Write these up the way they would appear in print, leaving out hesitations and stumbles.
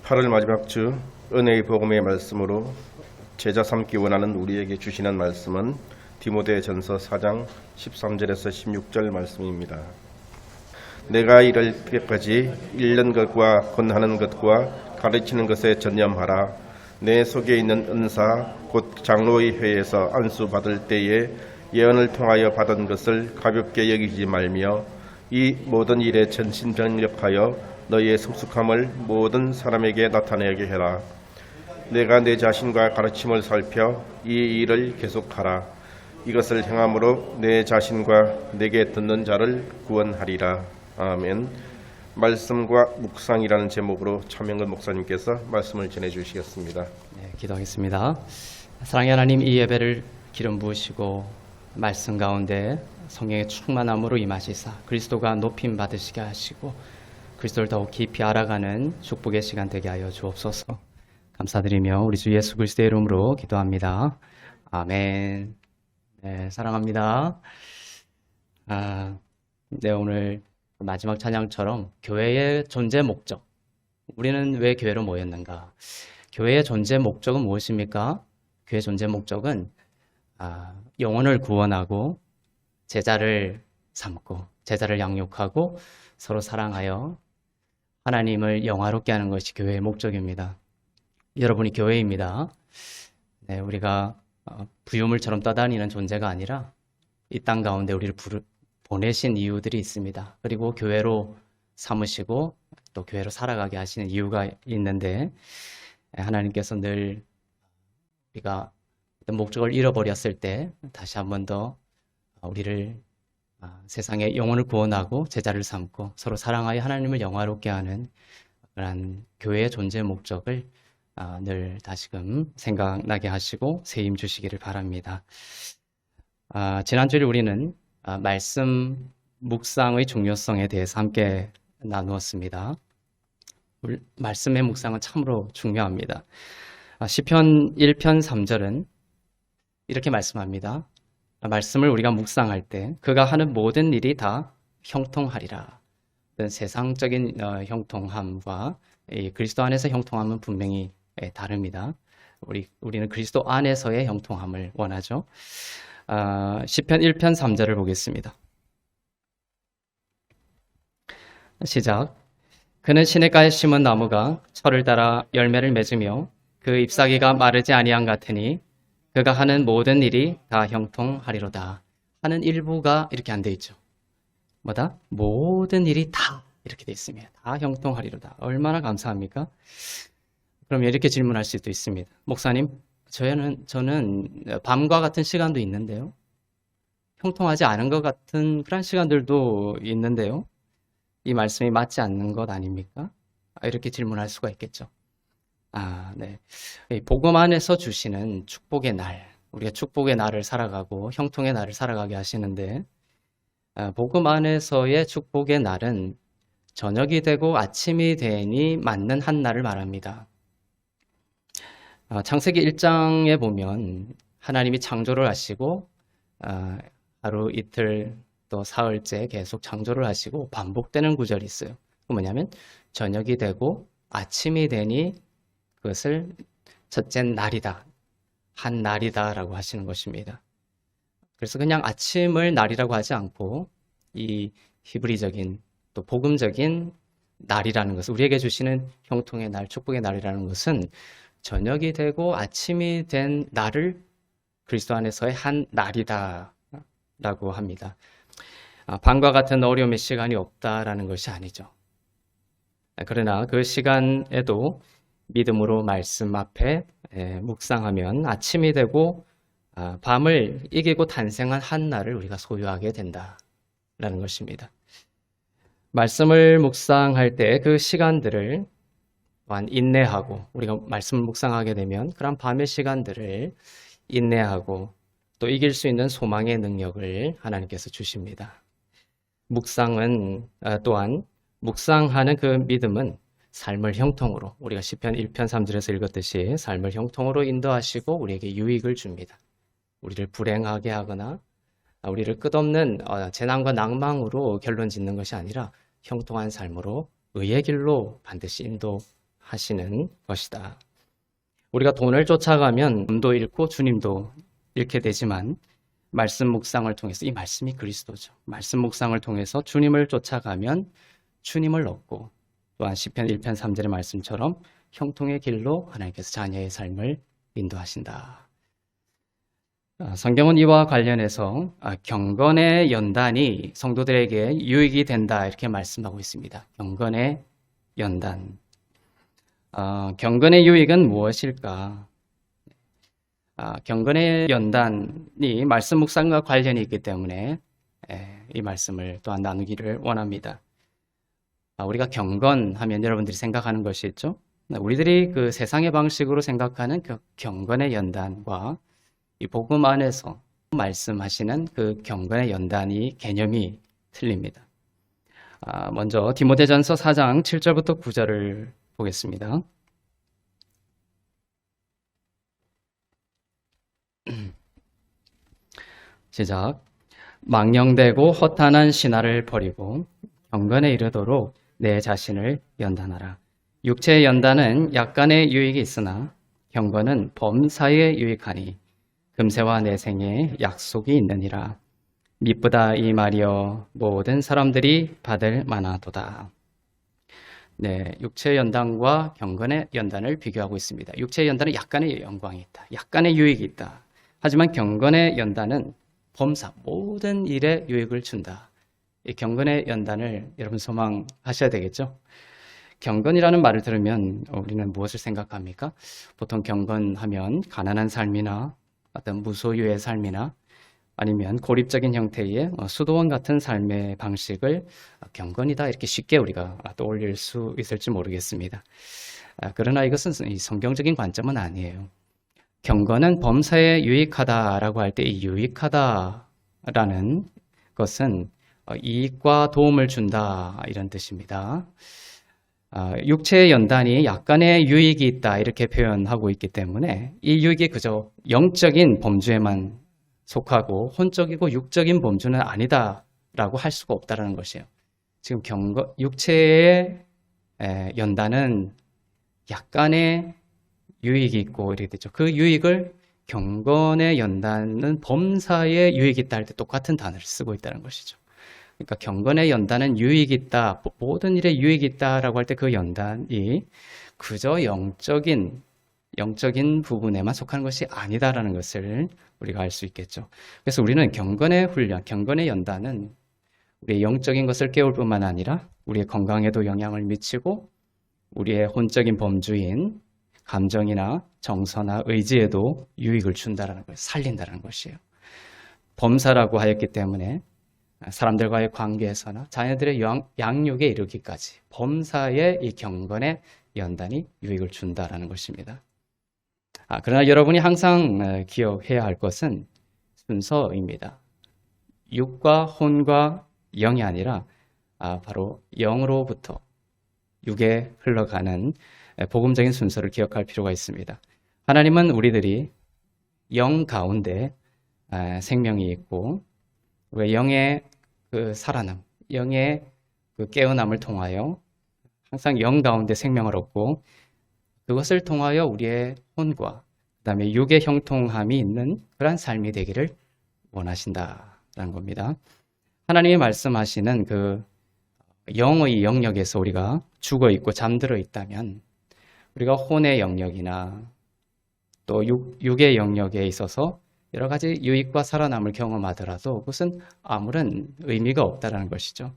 8월 마지막 주 은혜의 복음의 말씀으로 제자 삼기 원하는 우리에게 주시는 말씀은 디모데전서 4장 13절에서 16절 말씀입니다. 내가 이를 때까지 읽는 것과 권하는 것과 가르치는 것에 전념하라. 내 속에 있는 은사 곧 장로의 회에서 안수 받을 때에 예언을 통하여 받은 것을 가볍게 여기지 말며 이 모든 일에 전심전력하여 너희의 성숙함을 모든 사람에게 나타내게 해라. 내가 내 자신과 가르침을 살펴 이 일을 계속하라. 이것을 행함으로 내 자신과 내게 듣는 자를 구원하리라. 아멘. 말씀과 묵상이라는 제목으로 차명근 목사님께서 말씀을 전해주시겠습니다. 네, 기도하겠습니다. 사랑의 하나님, 이 예배를 기름 부으시고 말씀 가운데 성령의 충만함으로 임하시사 그리스도가 높임 받으시게 하시고 그리스도를 더욱 깊이 알아가는 축복의 시간 되게 하여 주옵소서. 감사드리며 우리 주 예수 그리스도의 이름으로 기도합니다. 아멘. 네, 사랑합니다. 네, 오늘 마지막 찬양처럼 교회의 존재 목적, 우리는 왜 교회로 모였는가? 교회의 존재 목적은 무엇입니까? 교회의 존재 목적은 영혼을 구원하고 제자를 삼고 제자를 양육하고 서로 사랑하여 하나님을 영화롭게 하는 것이 교회의 목적입니다. 여러분이 교회입니다. 네, 우리가 부유물처럼 떠다니는 존재가 아니라 이 땅 가운데 우리를 보내신 이유들이 있습니다. 그리고 교회로 삼으시고 또 교회로 살아가게 하시는 이유가 있는데, 하나님께서 늘 우리가 목적을 잃어버렸을 때 다시 한 번 더 우리를 세상의 영혼을 구원하고 제자를 삼고 서로 사랑하여 하나님을 영화롭게 하는 그런 교회의 존재 목적을 늘 다시금 생각나게 하시고 세임 주시기를 바랍니다. 지난주에 우리는 말씀 묵상의 중요성에 대해서 함께 나누었습니다. 말씀의 묵상은 참으로 중요합니다. 시편 1편 3절은 이렇게 말씀합니다. 말씀을 우리가 묵상할 때 그가 하는 모든 일이 다 형통하리라. 세상적인 형통함과 그리스도 안에서 형통함은 분명히 다릅니다. 우리는 그리스도 안에서의 형통함을 원하죠. 시편 1편 3절을 보겠습니다. 시작. 그는 시냇가에 심은 나무가 철을 따라 열매를 맺으며 그 잎사귀가 마르지 아니한 같으니 그가 하는 모든 일이 다 형통하리로다. 하는 일부가 이렇게 안 돼 있죠. 뭐다? 모든 일이 다 이렇게 돼 있습니다. 다 형통하리로다. 얼마나 감사합니까? 그럼 이렇게 질문할 수도 있습니다. 목사님, 저는 밤과 같은 시간도 있는데요. 형통하지 않은 것 같은 그런 시간들도 있는데요. 이 말씀이 맞지 않는 것 아닙니까? 이렇게 질문할 수가 있겠죠. 네. 복음 안에서 주시는 축복의 날, 우리가 축복의 날을 살아가고 형통의 날을 살아가게 하시는데, 복음 안에서의 축복의 날은 저녁이 되고 아침이 되니 맞는 한 날을 말합니다. 창세기 1장에 보면 하나님이 창조를 하시고 하루 이틀 또 사흘째 계속 창조를 하시고 반복되는 구절이 있어요. 그 뭐냐면 저녁이 되고 아침이 되니 그것을 첫째 날이다, 한 날이다 라고 하시는 것입니다. 그래서 그냥 아침을 날이라고 하지 않고 이 히브리적인 또 복음적인 날이라는 것을, 우리에게 주시는 형통의 날, 축복의 날이라는 것은 저녁이 되고 아침이 된 날을 그리스도 안에서의 한 날이다 라고 합니다. 밤과 같은 어려움의 시간이 없다라는 것이 아니죠. 그러나 그 시간에도 믿음으로 말씀 앞에 묵상하면 아침이 되고 밤을 이기고 탄생한 한 날을 우리가 소유하게 된다라는 것입니다. 말씀을 묵상할 때 그 시간들을 또한 인내하고, 우리가 말씀을 묵상하게 되면 그런 밤의 시간들을 인내하고 또 이길 수 있는 소망의 능력을 하나님께서 주십니다. 묵상은 또한 묵상하는 그 믿음은 삶을 형통으로, 우리가 시편 1편 3절에서 읽었듯이 삶을 형통으로 인도하시고 우리에게 유익을 줍니다. 우리를 불행하게 하거나 우리를 끝없는 재난과 낭망으로 결론 짓는 것이 아니라 형통한 삶으로 의의 길로 반드시 인도하시는 말씀하시는 것이다. 우리가 돈을 쫓아가면 돈도 잃고 주님도 잃게 되지만 말씀 묵상을 통해서 이 말씀이 그리스도죠. 말씀 묵상을 통해서 주님을 쫓아가면 주님을 얻고 또한 시편 1편 3절의 말씀처럼 형통의 길로 하나님께서 자녀의 삶을 인도하신다. 성경은 이와 관련해서 경건의 연단이 성도들에게 유익이 된다 이렇게 말씀하고 있습니다. 경건의 연단. 경건의 유익은 무엇일까? 경건의 연단이 말씀 묵상과 관련이 있기 때문에 이 말씀을 또한 나누기를 원합니다. 우리가 경건하면 여러분들이 생각하는 것이 있죠? 우리들이 그 세상의 방식으로 생각하는 그 경건의 연단과 이 복음 안에서 말씀하시는 그 경건의 연단이 개념이 틀립니다. 먼저 디모데전서 4장 7절부터 9절을 보겠습니다. 시작. 망령되고 허탄한 신화를 버리고 경건에 이르도록 내 자신을 연단하라. 육체의 연단은 약간의 유익이 있으나 경건은 범사에 유익하니 금세와 내생에 약속이 있느니라. 미쁘다 이 말이여 모든 사람들이 받을 만하도다. 네, 육체의 연단과 경건의 연단을 비교하고 있습니다. 육체의 연단은 약간의 영광이 있다. 약간의 유익이 있다. 하지만 경건의 연단은 범사 모든 일에 유익을 준다. 이 경건의 연단을 여러분 소망하셔야 되겠죠? 경건이라는 말을 들으면 우리는 무엇을 생각합니까? 보통 경건하면 가난한 삶이나 어떤 무소유의 삶이나 아니면 고립적인 형태의 수도원 같은 삶의 방식을 경건이다 이렇게 쉽게 우리가 떠올릴 수 있을지 모르겠습니다. 그러나 이것은 성경적인 관점은 아니에요. 경건은 범사에 유익하다라고 할 때 이 유익하다라는 것은 이익과 도움을 준다 이런 뜻입니다. 육체의 연단이 약간의 유익이 있다 이렇게 표현하고 있기 때문에 이 유익이 그저 영적인 범주에만 속하고 혼적이고 육적인 범주는 아니다라고 할 수가 없다라는 것이에요. 지금 육체의 연단은 약간의 유익이 있고 이렇게 되죠. 그 유익을 경건의 연단은 범사에 유익이 있다 할 때 똑같은 단어를 쓰고 있다는 것이죠. 그러니까 경건의 연단은 유익이 있다, 모든 일에 유익이 있다라고 할 때 그 연단이 그저 영적인 부분에만 속하는 것이 아니다라는 것을 우리가 알 수 있겠죠. 그래서 우리는 경건의 훈련, 경건의 연단은 우리의 영적인 것을 깨울 뿐만 아니라 우리의 건강에도 영향을 미치고 우리의 혼적인 범주인 감정이나 정서나 의지에도 유익을 준다라는 것을 살린다는 것이에요. 범사라고 하였기 때문에 사람들과의 관계에서나 자녀들의 양육에 이르기까지 범사의 이 경건의 연단이 유익을 준다라는 것입니다. 그러나 여러분이 항상 기억해야 할 것은 순서입니다. 육과 혼과 영이 아니라 바로 영으로부터 육에 흘러가는 복음적인 순서를 기억할 필요가 있습니다. 하나님은 우리들이 영 가운데 생명이 있고 우리가 영의 그 살아남, 영의 그 깨어남을 통하여 항상 영 가운데 생명을 얻고 그것을 통하여 우리의 혼과 그다음에 육의 형통함이 있는 그러한 삶이 되기를 원하신다라는 겁니다. 하나님이 말씀하시는 그 영의 영역에서 우리가 죽어 있고 잠들어 있다면 우리가 혼의 영역이나 또 육의 영역에 있어서 여러 가지 유익과 살아남을 경험하더라도 그것은 아무런 의미가 없다라는 것이죠.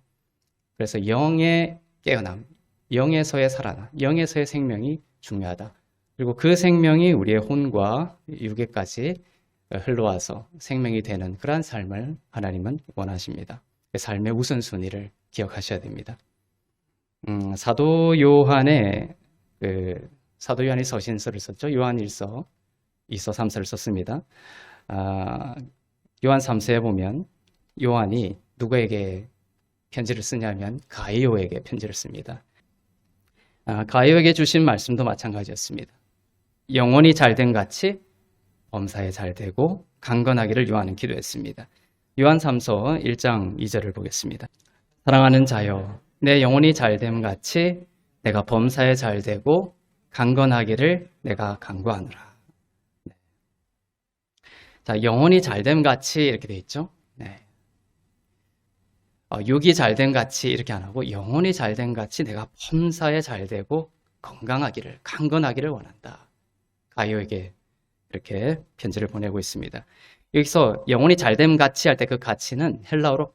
그래서 영의 깨어남, 영에서의 살아남, 영에서의 생명이 중요하다. 그리고 그 생명이 우리의 혼과 육에까지 흘러와서 생명이 되는 그러한 삶을 하나님은 원하십니다. 삶의 우선순위를 기억하셔야 됩니다. 사도 요한이 서신서를 썼죠. 요한 1서, 2서, 3서를 썼습니다. 요한 3서에 보면 요한이 누구에게 편지를 쓰냐면 가이오에게 편지를 씁니다. 가이오에게 주신 말씀도 마찬가지였습니다. 영혼이 잘된 같이 범사에 잘되고 강건하기를 요한은 기도했습니다. 요한 3서 1장 2절을 보겠습니다. 사랑하는 자여, 내 영혼이 잘됨 같이 내가 범사에 잘되고 강건하기를 내가 간구하노라. 네. 자, 영혼이 잘됨 같이 이렇게 돼 있죠. 네. 육이 잘됨 같이 이렇게 안 하고 영혼이 잘됨 같이 내가 범사에 잘되고 건강하기를, 강건하기를 원한다. 가이오에게 이렇게 편지를 보내고 있습니다. 여기서 영혼이 잘됨 같이 할 때 그 가치는 헬라어로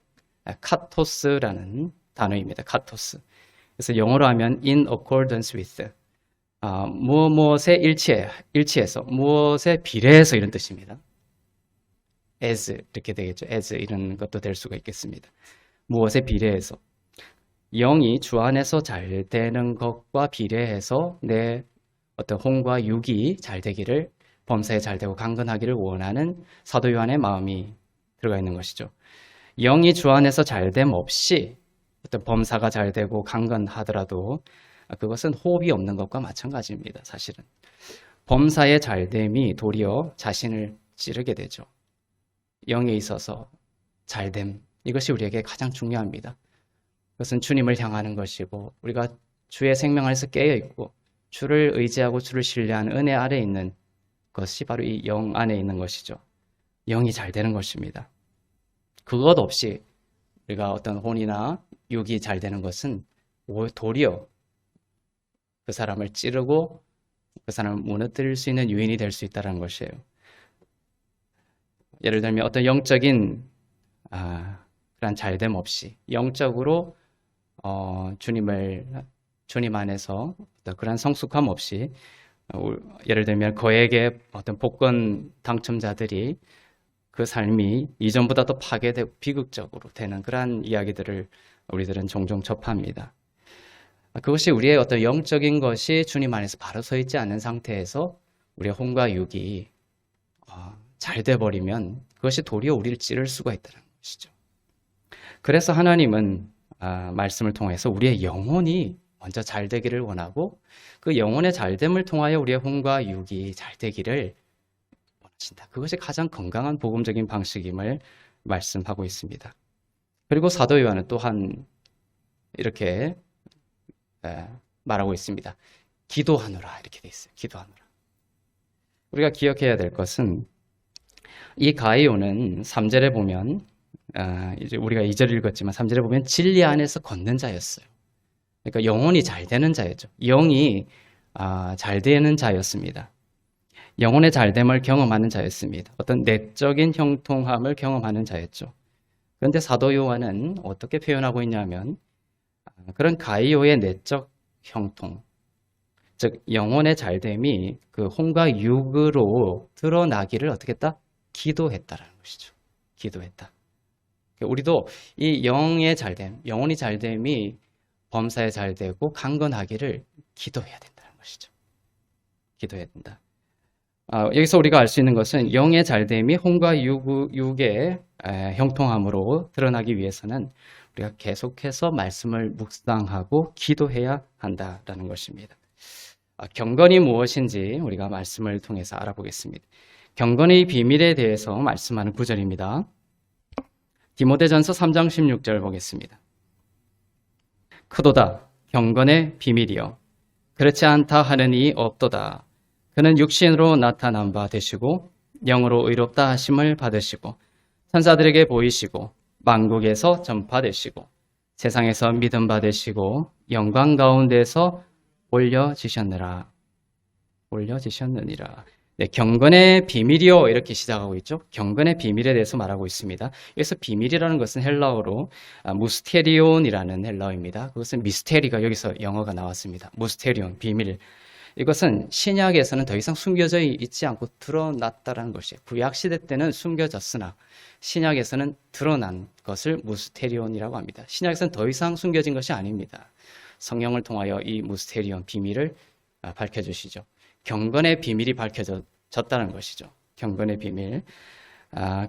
카토스라는 단어입니다. 카토스. 그래서 영어로 하면 in accordance with, 무엇에 일치해서, 무엇에 비례해서 이런 뜻입니다. as 이렇게 되겠죠. as 이런 것도 될 수가 있겠습니다. 무엇에 비례해서. 영이 주 안에서 잘 되는 것과 비례해서 내 어떤 혼과 육이 잘 되기를, 범사에 잘 되고 강건하기를 원하는 사도 요한의 마음이 들어가 있는 것이죠. 영이 주 안에서 잘됨 없이 어떤 범사가 잘 되고 강건하더라도 그것은 호흡이 없는 것과 마찬가지입니다. 사실은 범사의 잘됨이 도리어 자신을 찌르게 되죠. 영에 있어서 잘됨, 이것이 우리에게 가장 중요합니다. 그것은 주님을 향하는 것이고 우리가 주의 생명 안에서 깨어있고 주를 의지하고 주를 신뢰하는 은혜 아래에 있는 것이 바로 이 영 안에 있는 것이죠. 영이 잘 되는 것입니다. 그것 없이 우리가 어떤 혼이나 육이 잘 되는 것은 도리어 그 사람을 찌르고 그 사람을 무너뜨릴 수 있는 요인이 될 수 있다는 것이에요. 예를 들면 어떤 영적인 그런 잘됨 없이 영적으로 주님 안에서 어떤 그런 성숙함 없이 예를 들면 거액의 어떤 복권 당첨자들이 그 삶이 이전보다 더 파괴되고 비극적으로 되는 그러한 이야기들을 우리들은 종종 접합니다. 그것이 우리의 어떤 영적인 것이 주님 안에서 바로 서 있지 않은 상태에서 우리의 혼과 육이 잘 돼버리면 그것이 도리어 우리를 찌를 수가 있다는 것이죠. 그래서 하나님은 말씀을 통해서 우리의 영혼이 먼저 잘 되기를 원하고 그 영혼의 잘됨을 통하여 우리의 혼과 육이 잘 되기를 원하신다. 그것이 가장 건강한 복음적인 방식임을 말씀하고 있습니다. 그리고 사도 요한은 또한 이렇게 말하고 있습니다. 기도하노라 이렇게 돼 있어요. 기도하노라. 우리가 기억해야 될 것은 이 가이오는 3절에 보면 이제 우리가 2절 읽었지만 3절에 보면 진리 안에서 걷는 자였어요. 그러니까 영혼이 잘 되는 자였죠. 영이 잘 되는 자였습니다. 영혼의 잘됨을 경험하는 자였습니다. 어떤 내적인 형통함을 경험하는 자였죠. 그런데 사도 요한은 어떻게 표현하고 있냐면 그런 가이오의 내적 형통, 즉 영혼의 잘됨이 그 혼과 육으로 드러나기를 어떻게 했다? 기도했다라는 것이죠. 기도했다. 우리도 이 영의 잘됨, 영혼이 잘됨이 범사에 잘 되고 강건하기를 기도해야 된다는 것이죠. 기도해야 된다. 여기서 우리가 알 수 있는 것은 영의 잘됨이 혼과 육의 형통함으로 드러나기 위해서는 우리가 계속해서 말씀을 묵상하고 기도해야 한다라는 것입니다. 경건이 무엇인지 우리가 말씀을 통해서 알아보겠습니다. 경건의 비밀에 대해서 말씀하는 구절입니다. 디모데전서 3장 16절 보겠습니다. 크도다 경건의 비밀이여 그렇지 않다 하는 이 없도다. 그는 육신으로 나타난 바 되시고 영으로 의롭다 하심을 받으시고 천사들에게 보이시고 만국에서 전파되시고 세상에서 믿음 받으시고 영광 가운데서 올려지셨느니라. 네, 경건의 비밀이요 이렇게 시작하고 있죠. 경건의 비밀에 대해서 말하고 있습니다. 여기서 비밀이라는 것은 헬라어로 무스테리온이라는 헬라어입니다. 그것은 미스테리가 여기서 영어가 나왔습니다. 무스테리온, 비밀. 이것은 신약에서는 더 이상 숨겨져 있지 않고 드러났다는 것이에요. 구약시대 때는 숨겨졌으나 신약에서는 드러난 것을 무스테리온이라고 합니다. 신약에서는 더 이상 숨겨진 것이 아닙니다. 성령을 통하여 이 무스테리온 비밀을 밝혀주시죠. 경건의 비밀이 밝혀졌다는 것이죠. 경건의 비밀.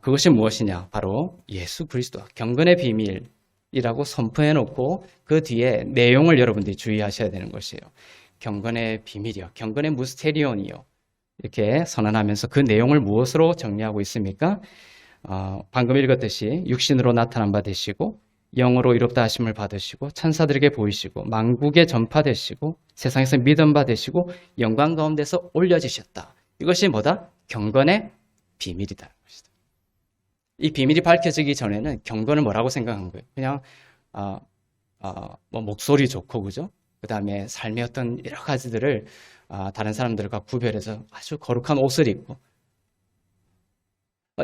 그것이 무엇이냐? 바로 예수 그리스도. 경건의 비밀이라고 선포해놓고 그 뒤에 내용을 여러분들이 주의하셔야 되는 것이에요. 경건의 비밀이요. 경건의 무스테리온이요. 이렇게 선언하면서 그 내용을 무엇으로 정리하고 있습니까? 방금 읽었듯이 육신으로 나타난 바 되시고 영으로 이롭다 하심을 받으시고 천사들에게 보이시고 만국에 전파되시고 세상에서 믿음 받으시고 영광 가운데서 올려지셨다. 이것이 뭐다? 경건의 비밀이다. 이 비밀이 밝혀지기 전에는 경건을 뭐라고 생각한 거예요? 그냥 뭐 목소리 좋고 그죠? 그 다음에 삶의 어떤 여러 가지들을 다른 사람들과 구별해서 아주 거룩한 옷을 입고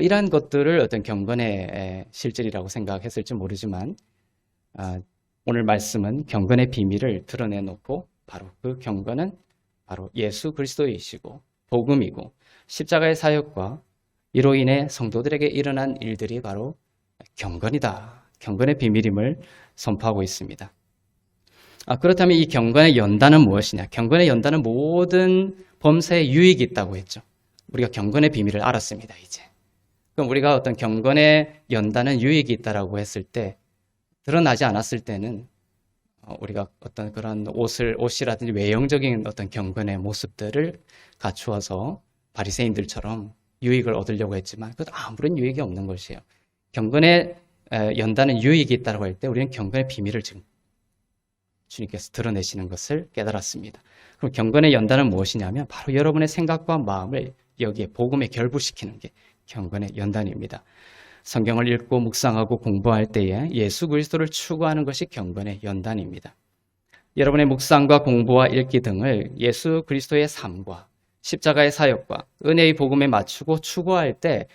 이러한 것들을 어떤 경건의 실질이라고 생각했을지 모르지만 오늘 말씀은 경건의 비밀을 드러내놓고 바로 그 경건은 바로 예수 그리스도이시고 복음이고 십자가의 사역과 이로 인해 성도들에게 일어난 일들이 바로 경건이다. 경건의 비밀임을 선포하고 있습니다. 그렇다면 이 경건의 연단은 무엇이냐? 경건의 연단은 모든 범사에 유익이 있다고 했죠. 우리가 경건의 비밀을 알았습니다. 이제. 그럼 우리가 어떤 경건의 연단은 유익이 있다라고 했을 때 드러나지 않았을 때는 우리가 어떤 그런 옷이라든지 외형적인 어떤 경건의 모습들을 갖추어서 바리새인들처럼 유익을 얻으려고 했지만 그것도 아무런 유익이 없는 것이에요. 경건의 연단은 유익이 있다고 할 때 우리는 경건의 비밀을 지금 주님께서 드러내시는 것을 깨달았습니다. 그럼 경건의 연단은 무엇이냐면 바로 여러분의 생각과 마음을 여기에 복음에 결부시키는 게 경건의 연단입니다. 성경을 읽고 묵상하고 공부할 때에 예수 그리스도를 추구하는 것이 경건의 연단입니다. 여러분의 묵상과 공부와 읽기 등을 예수 그리스도의 삶과 십자가의 사역과 은혜의 복음에 맞추고 추구할 때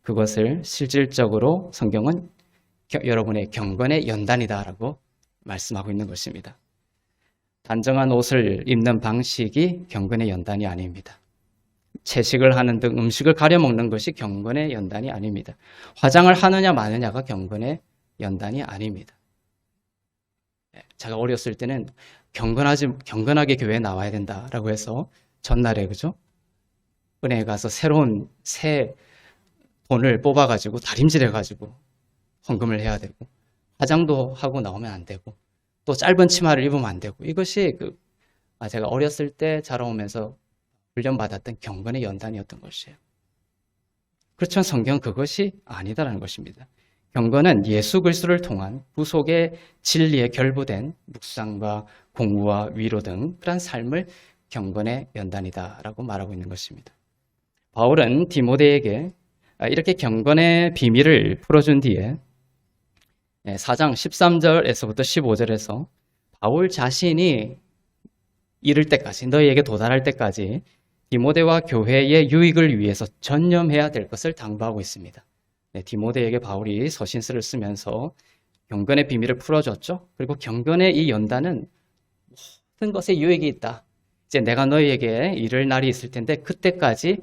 그것을 실질적으로 성경은 여러분의 경건의 연단이다라고 말씀하고 있는 것입니다. 단정한 옷을 입는 방식이 경건의 연단이 아닙니다. 채식을 하는 등 음식을 가려 먹는 것이 경건의 연단이 아닙니다. 화장을 하느냐 마느냐가 경건의 연단이 아닙니다. 제가 어렸을 때는 경건하게 교회에 나와야 된다라고 해서 전날에 그죠? 은행에 가서 새로운 새 돈을 뽑아가지고 다림질해가지고 헌금을 해야 되고 화장도 하고 나오면 안 되고 또 짧은 치마를 입으면 안 되고 이것이 제가 어렸을 때 자라오면서 훈련받았던 경건의 연단이었던 것이에요. 그렇지만 성경은 그것이 아니다라는 것입니다. 경건은 예수 그리스도를 통한 구속의 진리에 결부된 묵상과 공부와 위로 등 그런 삶을 경건의 연단이다라고 말하고 있는 것입니다. 바울은 디모데에게 이렇게 경건의 비밀을 풀어준 뒤에 4장 13절에서부터 15절에서 바울 자신이 이를 때까지 너희에게 도달할 때까지 디모데와 교회의 유익을 위해서 전념해야 될 것을 당부하고 있습니다. 디모데에게 바울이 서신서를 쓰면서 경건의 비밀을 풀어줬죠. 그리고 경건의 이 연단은 모든 것에 유익이 있다. 이제 내가 너희에게 이를 날이 있을 텐데 그때까지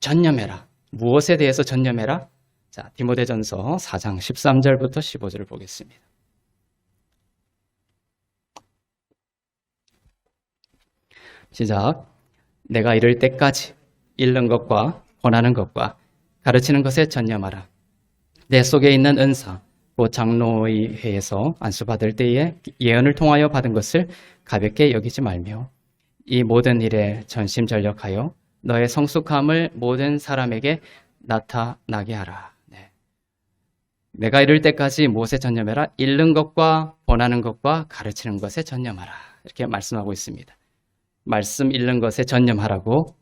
전념해라. 무엇에 대해서 전념해라? 자, 디모데전서 4장 13절부터 15절을 보겠습니다. 시작. 내가 이를 때까지 읽는 것과 권하는 것과 가르치는 것에 전념하라. 내 속에 있는 은사, 곧 장로의 회에서 안수받을 때에 예언을 통하여 받은 것을 가볍게 여기지 말며 이 모든 일에 전심전력하여 너의 성숙함을 모든 사람에게 나타나게 하라. 내가 이를 때까지 무엇에 전념해라? 읽는 것과 권하는 것과 가르치는 것에 전념하라. 이렇게 말씀하고 있습니다. 말씀 읽는 것에 전념하라고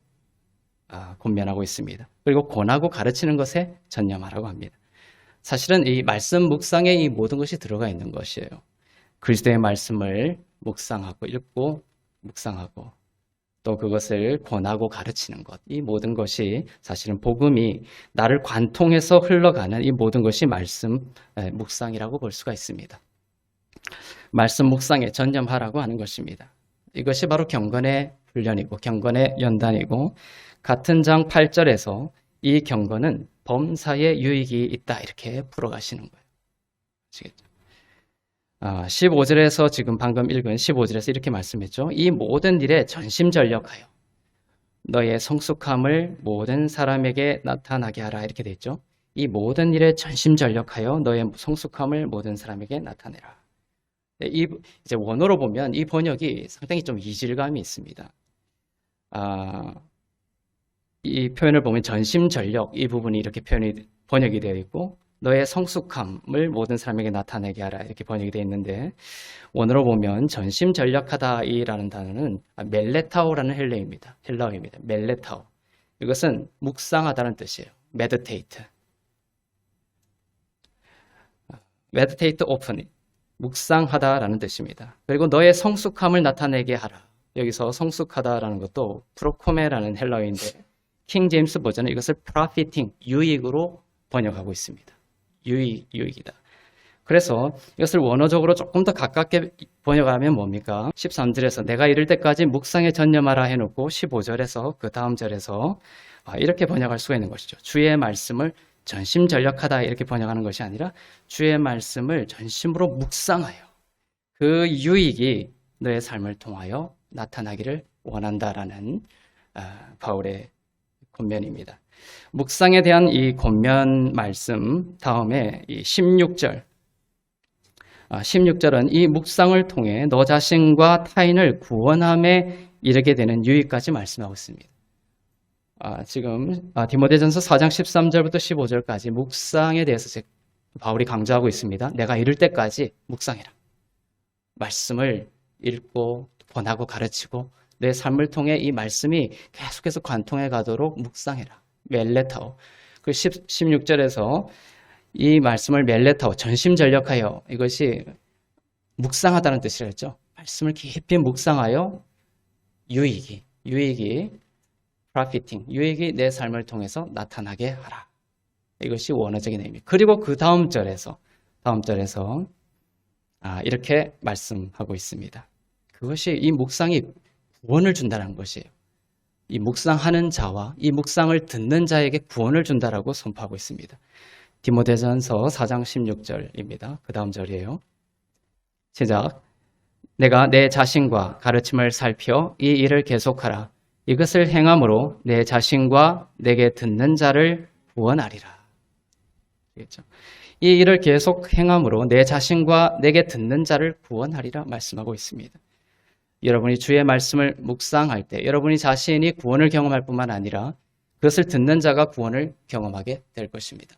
권면하고 있습니다. 그리고 권하고 가르치는 것에 전념하라고 합니다. 사실은 이 말씀 묵상에 이 모든 것이 들어가 있는 것이에요. 그리스도의 말씀을 묵상하고 읽고 묵상하고 또 그것을 권하고 가르치는 것, 이 모든 것이 사실은 복음이 나를 관통해서 흘러가는 이 모든 것이 말씀 묵상이라고 볼 수가 있습니다. 말씀 묵상에 전념하라고 하는 것입니다. 이것이 바로 경건의 훈련이고 경건의 연단이고 같은 장 8절에서 이 경건은 범사에 유익이 있다 이렇게 풀어가시는 거예요. 아시겠죠? 15절에서 지금 방금 읽은 15절에서 이렇게 말씀했죠. 이 모든 일에 전심전력하여 너의 성숙함을 모든 사람에게 나타나게 하라 이렇게 돼 있죠. 이 모든 일에 전심전력하여 너의 성숙함을 모든 사람에게 나타내라. 이제 원어로 보면 이 번역이 상당히 좀 이질감이 있습니다. 이 표현을 보면 전심전력 이 부분이 이렇게 번역이 되어 있고 너의 성숙함을 모든 사람에게 나타내게 하라. 이렇게 번역이 되어 있는데 원어로 보면 전심전력하다이라는 단어는 멜레타오라는 헬라어입니다. 멜레타오. 이것은 묵상하다는 뜻이에요. meditate. meditate often. 묵상하다라는 뜻입니다. 그리고 너의 성숙함을 나타내게 하라. 여기서 성숙하다라는 것도 프로코메라는 헬라어인데 킹 제임스 버전은 이것을 profiting, 유익으로 번역하고 있습니다. 유익이다. 그래서 이것을 원어적으로 조금 더 가깝게 번역하면 뭡니까? 13절에서 내가 이를 때까지 묵상에 전념하라 해놓고 15절에서 그 다음 절에서 이렇게 번역할 수가 있는 것이죠. 주의 말씀을 전심전력하다 이렇게 번역하는 것이 아니라 주의 말씀을 전심으로 묵상하여 그 유익이 너의 삶을 통하여 나타나기를 원한다라는 바울의 권면입니다. 묵상에 대한 이 권면 말씀 다음에 이 16절은 이 묵상을 통해 너 자신과 타인을 구원함에 이르게 되는 유익까지 말씀하고 있습니다. 지금 디모데전서 4장 13절부터 15절까지 묵상에 대해서 바울이 강조하고 있습니다. 내가 이를 때까지 묵상해라. 말씀을 읽고 권하고 가르치고 내 삶을 통해 이 말씀이 계속해서 관통해 가도록 묵상해라. 멜레타오. 그 16절에서 이 말씀을 멜레타오, 전심전력하여, 이것이 묵상하다는 뜻이라 했죠. 말씀을 깊이 묵상하여 유익이 profiting, 유익이 내 삶을 통해서 나타나게 하라. 이것이 원어적인 의미. 그리고 그 다음 절에서 이렇게 말씀하고 있습니다. 그것이 이 묵상이 구원을 준다는 것이에요. 이 묵상하는 자와 이 묵상을 듣는 자에게 구원을 준다라고 선포하고 있습니다. 디모데전서 4장 16절입니다. 그 다음 절이에요. 시작. 내가 내 자신과 가르침을 살펴 이 일을 계속하라. 이것을 행함으로 내 자신과 내게 듣는 자를 구원하리라. 그렇죠? 이 일을 계속 행함으로 내 자신과 내게 듣는 자를 구원하리라 말씀하고 있습니다. 여러분이 주의 말씀을 묵상할 때 여러분이 자신이 구원을 경험할 뿐만 아니라 그것을 듣는 자가 구원을 경험하게 될 것입니다.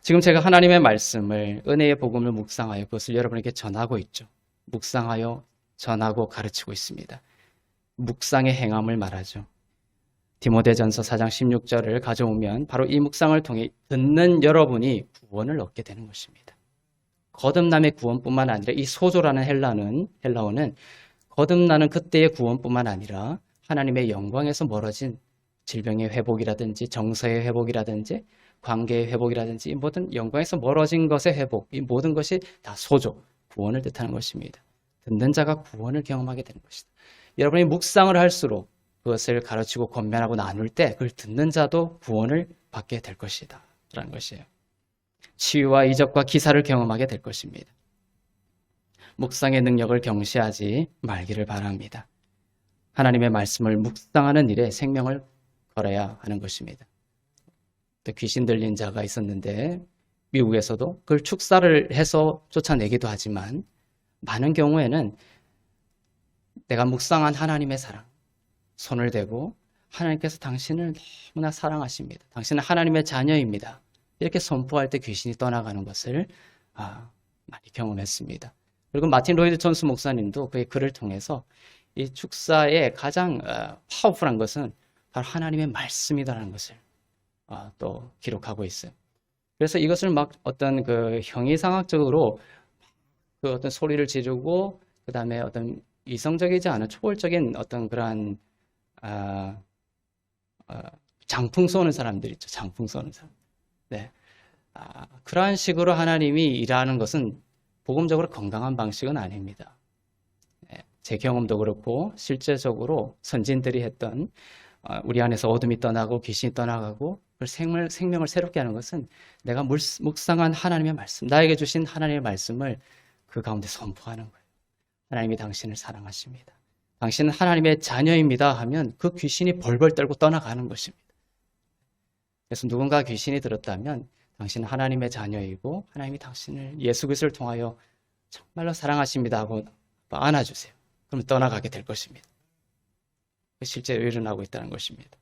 지금 제가 하나님의 말씀을, 은혜의 복음을 묵상하여 그것을 여러분에게 전하고 있죠. 묵상하여 전하고 가르치고 있습니다. 묵상의 행함을 말하죠. 디모데전서 4장 16절을 가져오면 바로 이 묵상을 통해 듣는 여러분이 구원을 얻게 되는 것입니다. 거듭남의 구원뿐만 아니라 이 소조라는 헬라어는 거듭나는 그때의 구원뿐만 아니라 하나님의 영광에서 멀어진 질병의 회복이라든지 정서의 회복이라든지 관계의 회복이라든지 이 모든 영광에서 멀어진 것의 회복, 이 모든 것이 다 소조, 구원을 뜻하는 것입니다. 듣는 자가 구원을 경험하게 되는 것이다. 여러분이 묵상을 할수록 그것을 가르치고 권면하고 나눌 때 그걸 듣는 자도 구원을 받게 될 것이다 라는 것이에요. 치유와 이적과 기사를 경험하게 될 것입니다. 묵상의 능력을 경시하지 말기를 바랍니다. 하나님의 말씀을 묵상하는 일에 생명을 걸어야 하는 것입니다. 또 귀신 들린 자가 있었는데 미국에서도 그걸 축사를 해서 쫓아내기도 하지만 많은 경우에는 내가 묵상한 하나님의 사랑, 손을 대고 하나님께서 당신을 너무나 사랑하십니다. 당신은 하나님의 자녀입니다. 이렇게 선포할 때 귀신이 떠나가는 것을 많이 경험했습니다. 그리고 마틴 로이드 존스 목사님도 그의 글을 통해서 이 축사의 가장 파워풀한 것은 바로 하나님의 말씀이다라는 것을 또 기록하고 있어요. 그래서 이것을 막 어떤 그 형이상학적으로 그 어떤 소리를 지르고 그 다음에 어떤 이성적이지 않은 초월적인 어떤 그러한 장풍 쏘는 사람들 있죠. 장풍 쏘는 사람. 네. 그러한 식으로 하나님이 일하는 것은 복음적으로 건강한 방식은 아닙니다. 네. 제 경험도 그렇고 실제적으로 선진들이 했던 우리 안에서 어둠이 떠나고 귀신이 떠나가고 생명을 새롭게 하는 것은 내가 묵상한 하나님의 말씀, 나에게 주신 하나님의 말씀을 그 가운데 선포하는 거예요. 하나님이 당신을 사랑하십니다. 당신은 하나님의 자녀입니다 하면 그 귀신이 벌벌 떨고 떠나가는 것입니다. 그래서 누군가 귀신이 들었다면 당신은 하나님의 자녀이고 하나님이 당신을 예수 그리스도를 통하여 정말로 사랑하십니다 하고 안아주세요. 그럼 떠나가게 될 것입니다. 실제로 일어나고 있다는 것입니다.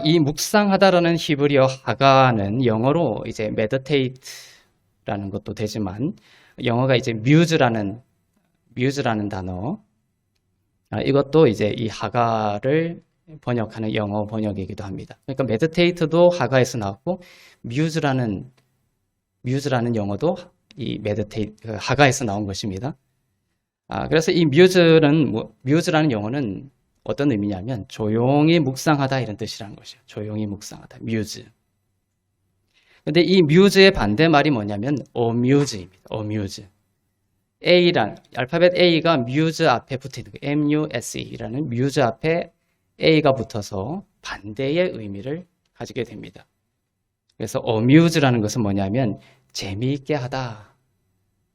이 묵상하다라는 히브리어 하가는 영어로 이제 meditate라는 것도 되지만 영어가 이제 muse라는 단어, 이것도 이제 이 하가를 번역하는 영어 번역이기도 합니다. 그러니까 meditate도 하가에서 나왔고 muse라는 영어도 이 meditate 하가에서 나온 것입니다. 그래서 이 muse라는 영어는 어떤 의미냐면 조용히 묵상하다 이런 뜻이라는 것이에요. 조용히 묵상하다, muse. 근데 이 muse의 반대말이 뭐냐면 amuse입니다. amuse. 알파벳 A가 muse 앞에 붙어있는 거예요. M-U-S-E라는 muse 앞에 A가 붙어서 반대의 의미를 가지게 됩니다. 그래서 amuse라는 것은 뭐냐면 재미있게 하다,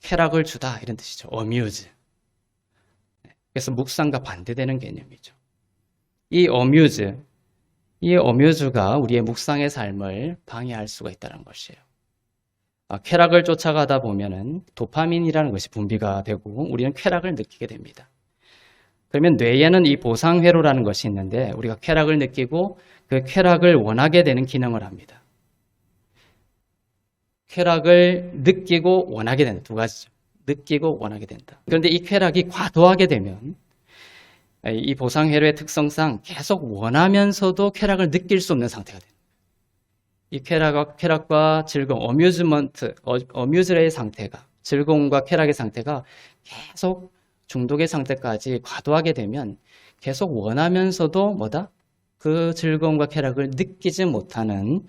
쾌락을 주다 이런 뜻이죠. amuse. 그래서 묵상과 반대되는 개념이죠. 이 amuse가 우리의 묵상의 삶을 방해할 수가 있다는 것이에요. 쾌락을 쫓아가다 보면은 도파민이라는 것이 분비가 되고 우리는 쾌락을 느끼게 됩니다. 그러면 뇌에는 이 보상회로라는 것이 있는데 우리가 쾌락을 느끼고 그 쾌락을 원하게 되는 기능을 합니다. 쾌락을 느끼고 원하게 된다. 두 가지죠. 느끼고 원하게 된다. 그런데 이 쾌락이 과도하게 되면 이 보상회로의 특성상 계속 원하면서도 쾌락을 느낄 수 없는 상태가 됩니다. 이 쾌락과 즐거움, 어뮤즈의 상태가, 즐거움과 쾌락의 상태가 계속 중독의 상태까지 과도하게 되면 계속 원하면서도 그 즐거움과 쾌락을 느끼지 못하는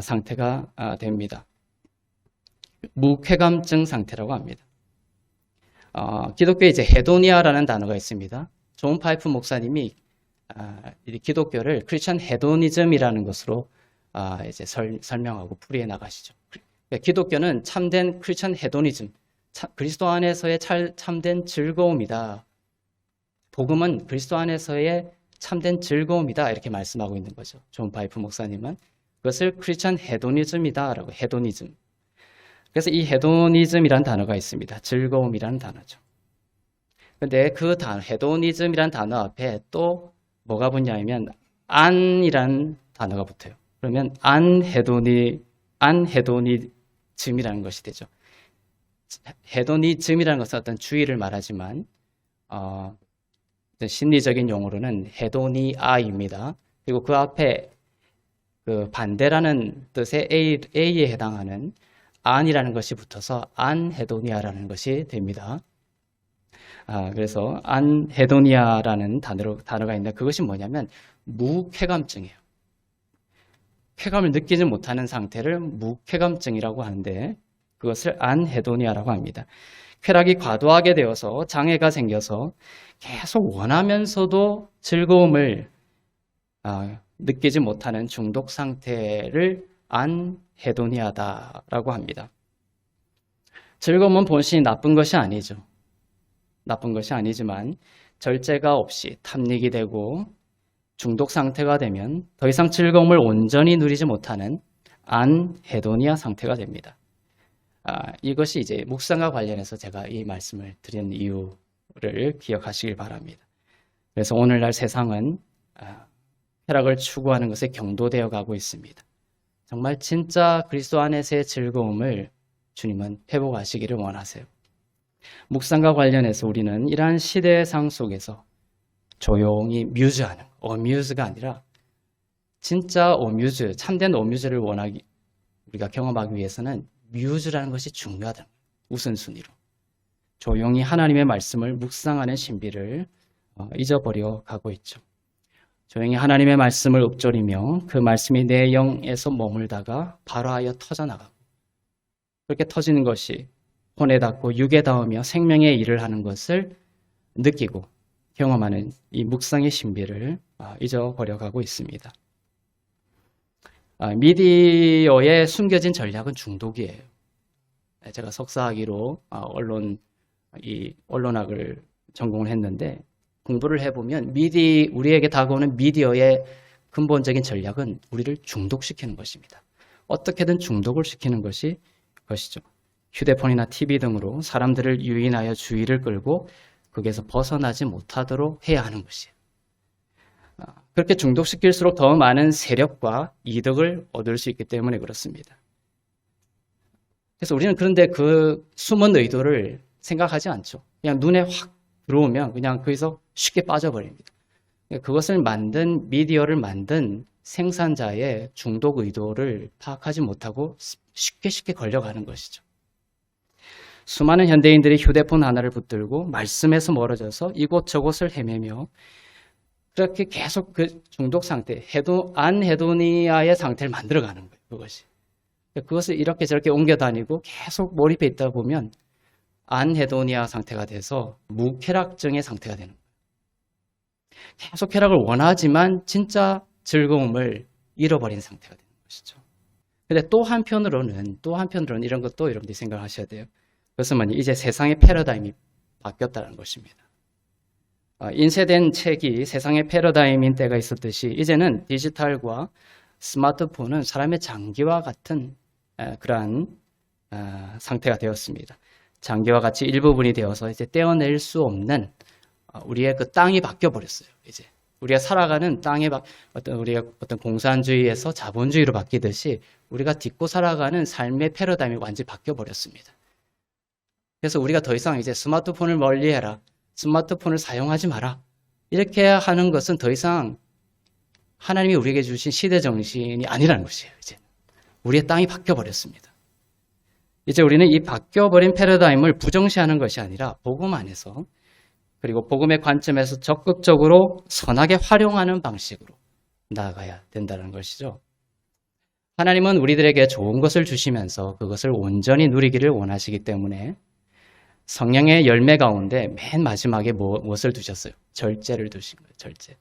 상태가 됩니다. 무쾌감증 상태라고 합니다. 기독교에 이제 헤도니아라는 단어가 있습니다. 존 파이프 목사님이 기독교를 크리스천 헤도니즘이라는 것으로 이제 설명하고 풀이해 나가시죠. 기독교는 참된 크리스천 헤도니즘, 그리스도 안에서의 참된 즐거움이다. 복음은 그리스도 안에서의 참된 즐거움이다. 이렇게 말씀하고 있는 거죠. 존 파이프 목사님은 그것을 크리스천 헤도니즘이다라고, 헤도니즘. 그래서 이 헤도니즘이라는 단어가 있습니다. 즐거움이라는 단어죠. 근데 그 헤도니즘이라는 단어 앞에 또 뭐가 붙냐면 안이라는 단어가 붙어요. 그러면 안헤도니즘이라는 것이 되죠. 헤도니즘이라는 것은 어떤 주의를 말하지만 심리적인 용어로는 헤도니아입니다. 그리고 그 앞에 그 반대라는 뜻의 A에 해당하는 안이라는 것이 붙어서 안헤도니아라는 것이 됩니다. 그래서 안헤도니아라는 단어가 있는데 그것이 뭐냐면 무쾌감증이에요. 쾌감을 느끼지 못하는 상태를 무쾌감증이라고 하는데 그것을 안헤도니아라고 합니다. 쾌락이 과도하게 되어서 장애가 생겨서 계속 원하면서도 즐거움을 느끼지 못하는 중독 상태를 안헤도니아다라고 합니다. 즐거움은 본신이 나쁜 것이 아니죠. 나쁜 것이 아니지만 절제가 없이 탐닉이 되고 중독 상태가 되면 더 이상 즐거움을 온전히 누리지 못하는 안헤도니아 상태가 됩니다. 이것이 이제 묵상과 관련해서 제가 이 말씀을 드린 이유를 기억하시길 바랍니다. 그래서 오늘날 세상은 쾌락을 추구하는 것에 경도되어 가고 있습니다. 정말 진짜 그리스도 안에서의 즐거움을 주님은 회복하시기를 원하세요. 묵상과 관련해서 우리는 이러한 시대상 속에서 조용히 뮤즈하는, 어뮤즈가 아니라 진짜 어뮤즈, 참된 어뮤즈를 우리가 경험하기 위해서는 뮤즈라는 것이 중요하다. 우선순위로. 조용히 하나님의 말씀을 묵상하는 신비를 잊어버려 가고 있죠. 조용히 하나님의 말씀을 읊조리며 그 말씀이 내 영에서 머물다가 발화하여 터져나가고 그렇게 터지는 것이 혼에 닿고 육에 닿으며 생명의 일을 하는 것을 느끼고 경험하는 이 묵상의 신비를 잊어버려 가고 있습니다. 미디어의 숨겨진 전략은 중독이에요. 제가 석사학위로 언론학을 전공을 했는데 공부를 해보면 우리에게 다가오는 미디어의 근본적인 전략은 우리를 중독시키는 것입니다. 어떻게든 중독을 시키는 것이죠. 휴대폰이나 TV 등으로 사람들을 유인하여 주의를 끌고 거기에서 벗어나지 못하도록 해야 하는 것이에요. 그렇게 중독시킬수록 더 많은 세력과 이득을 얻을 수 있기 때문에 그렇습니다. 그래서 우리는 그런데 그 숨은 의도를 생각하지 않죠. 그냥 눈에 확 들어오면 그냥 거기서 쉽게 빠져버립니다. 그것을 만든 미디어를 만든 생산자의 중독 의도를 파악하지 못하고 쉽게 걸려가는 것이죠. 수많은 현대인들이 휴대폰 하나를 붙들고 말씀에서 멀어져서 이곳저곳을 헤매며 그렇게 계속 그 중독 상태, 안헤도니아의 상태를 만들어가는 거예요. 그것이. 그것을 이렇게 저렇게 옮겨 다니고 계속 몰입해 있다 보면 안헤도니아 상태가 돼서 무쾌락증의 상태가 되는 거예요. 계속 쾌락을 원하지만 진짜 즐거움을 잃어버린 상태가 되는 것이죠. 근데 또 한편으로는 이런 것도 여러분들이 생각하셔야 돼요. 그것은 뭐냐? 이제 세상의 패러다임이 바뀌었다는 것입니다. 인쇄된 책이 세상의 패러다임인 때가 있었듯이 이제는 디지털과 스마트폰은 사람의 장기와 같은 그러한 상태가 되었습니다. 장기와 같이 일부분이 되어서 이제 떼어낼 수 없는 우리의 그 땅이 바뀌어 버렸어요. 이제 우리가 살아가는 땅의 우리가 어떤 공산주의에서 자본주의로 바뀌듯이 우리가 딛고 살아가는 삶의 패러다임이 완전히 바뀌어 버렸습니다. 그래서 우리가 더 이상 이제 스마트폰을 멀리해라, 스마트폰을 사용하지 마라 이렇게 하는 것은 더 이상 하나님이 우리에게 주신 시대 정신이 아니라는 것이에요. 이제 우리의 땅이 바뀌어 버렸습니다. 이제 우리는 이 바뀌어버린 패러다임을 부정시하는 것이 아니라 복음 안에서 그리고 복음의 관점에서 적극적으로 선하게 활용하는 방식으로 나아가야 된다는 것이죠. 하나님은 우리들에게 좋은 것을 주시면서 그것을 온전히 누리기를 원하시기 때문에 성령의 열매 가운데 맨 마지막에 무엇을 두셨어요? 절제를 두신 거예요. 절제.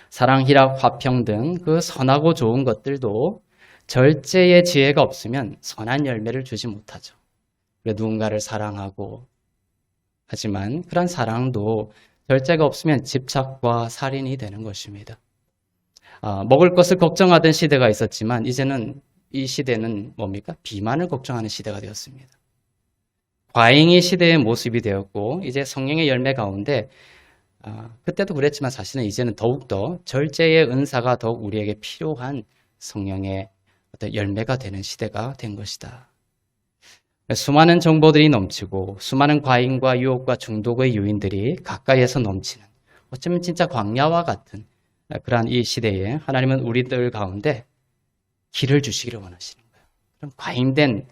사랑, 희락, 화평 등 그 선하고 좋은 것들도 절제의 지혜가 없으면 선한 열매를 주지 못하죠. 누군가를 사랑하고 하지만 그런 사랑도 절제가 없으면 집착과 살인이 되는 것입니다. 먹을 것을 걱정하던 시대가 있었지만 이제는 이 시대는 뭡니까? 비만을 걱정하는 시대가 되었습니다. 과잉이 시대의 모습이 되었고 이제 성령의 열매 가운데 그때도 그랬지만 사실은 이제는 더욱더 절제의 은사가 더욱 우리에게 필요한 성령의 어떤 열매가 되는 시대가 된 것이다. 수많은 정보들이 넘치고 수많은 과잉과 유혹과 중독의 요인들이 가까이에서 넘치는 어쩌면 진짜 광야와 같은 그러한 이 시대에 하나님은 우리들 가운데 길을 주시기를 원하시는 거예요. 그럼 과잉된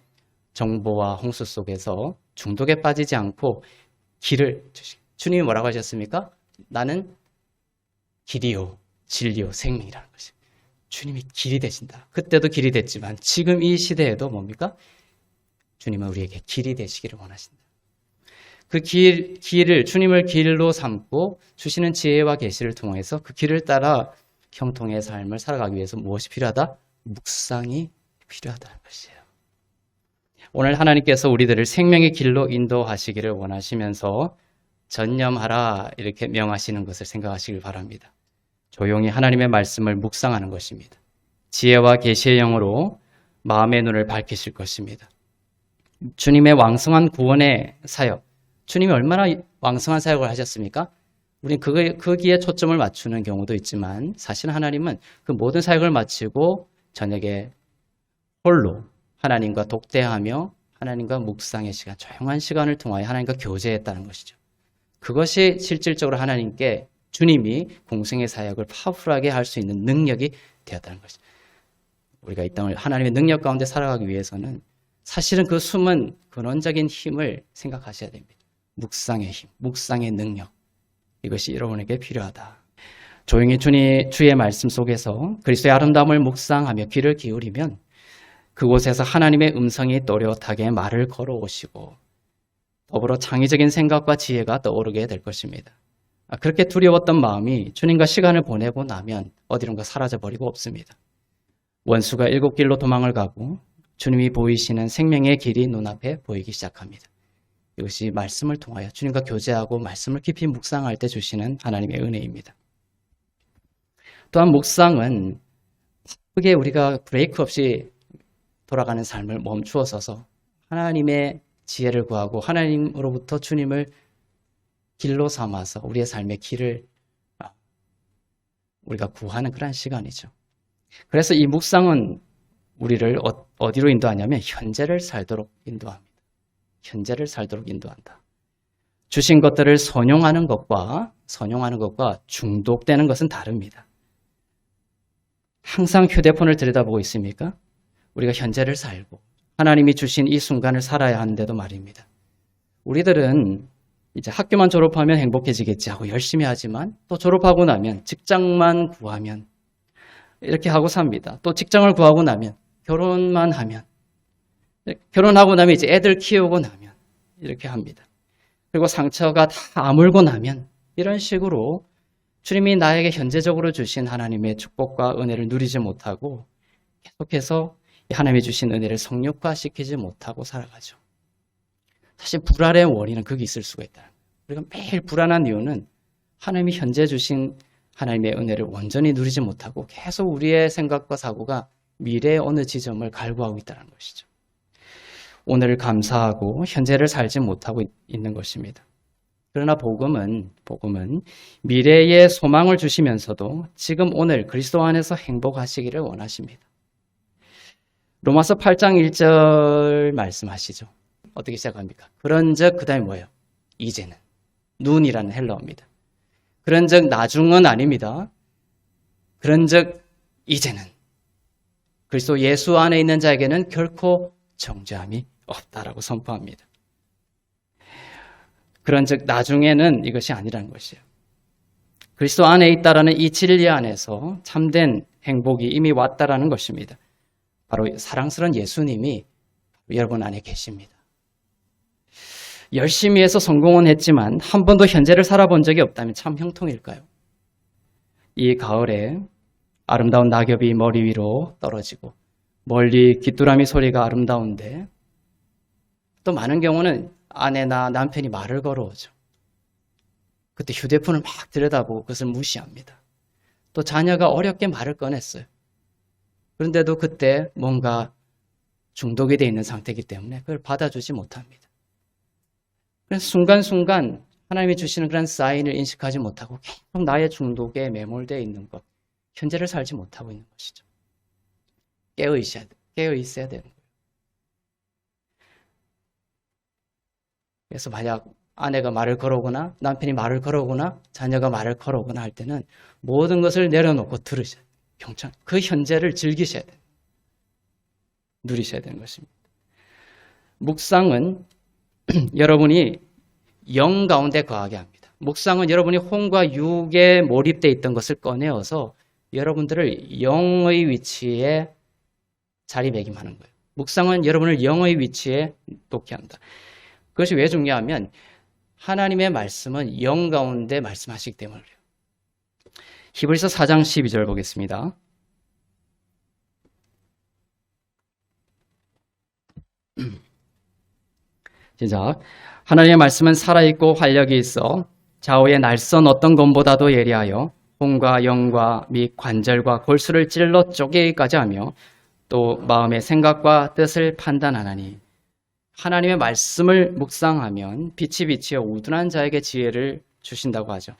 정보와 홍수 속에서 중독에 빠지지 않고 길을 주시고 주님이 뭐라고 하셨습니까? 나는 길이요 진리요 생명이라는 것이 주님이 길이 되신다. 그때도 길이 됐지만 지금 이 시대에도 뭡니까? 주님은 우리에게 길이 되시기를 원하신다. 그 길을 주님을 길로 삼고 주시는 지혜와 계시를 통해서 그 길을 따라 형통의 삶을 살아가기 위해서 무엇이 필요하다? 묵상이 필요하다는 것이에요. 오늘 하나님께서 우리들을 생명의 길로 인도하시기를 원하시면서 전념하라 이렇게 명하시는 것을 생각하시길 바랍니다. 조용히 하나님의 말씀을 묵상하는 것입니다. 지혜와 계시의 영으로 마음의 눈을 밝히실 것입니다. 주님의 왕성한 구원의 사역, 주님이 얼마나 왕성한 사역을 하셨습니까? 우리는 거기에 초점을 맞추는 경우도 있지만 사실 하나님은 그 모든 사역을 마치고 저녁에 홀로 하나님과 독대하며 하나님과 묵상의 시간, 조용한 시간을 통하여 하나님과 교제했다는 것이죠. 그것이 실질적으로 하나님께 주님이 공생의 사역을 파워풀하게 할 수 있는 능력이 되었다는 것이죠. 우리가 이 땅을 하나님의 능력 가운데 살아가기 위해서는 사실은 그 숨은 근원적인 힘을 생각하셔야 됩니다. 묵상의 힘, 묵상의 능력. 이것이 여러분에게 필요하다. 조용히 주의 말씀 속에서 그리스도의 아름다움을 묵상하며 귀를 기울이면 그곳에서 하나님의 음성이 또렷하게 말을 걸어오시고 더불어 창의적인 생각과 지혜가 떠오르게 될 것입니다. 그렇게 두려웠던 마음이 주님과 시간을 보내고 나면 어디론가 사라져버리고 없습니다. 원수가 7길로 도망을 가고 주님이 보이시는 생명의 길이 눈앞에 보이기 시작합니다. 이것이 말씀을 통하여 주님과 교제하고 말씀을 깊이 묵상할 때 주시는 하나님의 은혜입니다. 또한 묵상은 바쁘게 우리가 브레이크 없이 돌아가는 삶을 멈추어 서서 하나님의 지혜를 구하고 하나님으로부터 주님을 길로 삼아서 우리의 삶의 길을 우리가 구하는 그런 시간이죠. 그래서 이 묵상은 우리를 어디로 인도하냐면 현재를 살도록 인도합니다. 현재를 살도록 인도한다. 주신 것들을 선용하는 것과 중독되는 것은 다릅니다. 항상 휴대폰을 들여다보고 있습니까? 우리가 현재를 살고 하나님이 주신 이 순간을 살아야 하는데도 말입니다. 우리들은 이제 학교만 졸업하면 행복해지겠지 하고 열심히 하지만 또 졸업하고 나면 직장만 구하면 이렇게 하고 삽니다. 또 직장을 구하고 나면 결혼만 하면 결혼하고 나면 이제 애들 키우고 나면 이렇게 합니다. 그리고 상처가 다 아물고 나면 이런 식으로 주님이 나에게 현재적으로 주신 하나님의 축복과 은혜를 누리지 못하고 계속해서 하나님이 주신 은혜를 성육화시키지 못하고 살아가죠. 사실 불안의 원인은 거기 있을 수가 있다. 우리가 매일 불안한 이유는 하나님이 현재 주신 하나님의 은혜를 온전히 누리지 못하고 계속 우리의 생각과 사고가 미래의 어느 지점을 갈구하고 있다는 것이죠. 오늘을 감사하고 현재를 살지 못하고 있는 것입니다. 그러나 복음은 미래의 소망을 주시면서도 지금 오늘 그리스도 안에서 행복하시기를 원하십니다. 로마서 8장 1절 말씀하시죠. 어떻게 시작합니까? 그런즉 그 다음에 뭐예요? 이제는 눈이라는 헬라어입니다. 그런즉 나중은 아닙니다. 그런즉 이제는 그리스도 예수 안에 있는 자에게는 결코 정죄함이 없다라고 선포합니다. 그런즉 나중에는 이것이 아니라는 것이에요. 그리스도 안에 있다라는 이 진리 안에서 참된 행복이 이미 왔다라는 것입니다. 바로 사랑스러운 예수님이 여러분 안에 계십니다. 열심히 해서 성공은 했지만 한 번도 현재를 살아본 적이 없다면 참 형통일까요? 이 가을에 아름다운 낙엽이 머리 위로 떨어지고 멀리 귀뚜라미 소리가 아름다운데 또 많은 경우는 아내나 남편이 말을 걸어오죠. 그때 휴대폰을 막 들여다보고 그것을 무시합니다. 또 자녀가 어렵게 말을 꺼냈어요. 그런데도 그때 뭔가 중독이 되어 있는 상태이기 때문에 그걸 받아주지 못합니다. 그래서 순간순간 하나님이 주시는 그런 사인을 인식하지 못하고 계속 나의 중독에 매몰되어 있는 것, 현재를 살지 못하고 있는 것이죠. 깨어 있어야 되는 거예요. 그래서 만약 아내가 말을 걸어오거나 남편이 말을 걸어오거나 자녀가 말을 걸어오거나 할 때는 모든 것을 내려놓고 들으셔야 돼요. 평생 그 현재를 즐기셔야 돼요. 누리셔야 되는 것입니다. 묵상은 여러분이 영 가운데 거하게 합니다. 묵상은 여러분이 혼과 육에 몰입되어 있던 것을 꺼내어서 여러분들을 영의 위치에 자리매김하는 거예요. 묵상은 여러분을 영의 위치에 놓게 한다. 그것이 왜 중요하면 하나님의 말씀은 영 가운데 말씀하시기 때문에 그래요. 히브리서 4장 12절 보겠습니다. 시작. 하나님의 말씀은 살아있고 활력이 있어 좌우의 날선 어떤 검보다도 예리하여 혼과 영과 및 관절과 골수를 찔러 쪼개기까지 하며 또 마음의 생각과 뜻을 판단하나니 하나님의 말씀을 묵상하면 빛이 우둔한 자에게 지혜를 주신다고 하죠.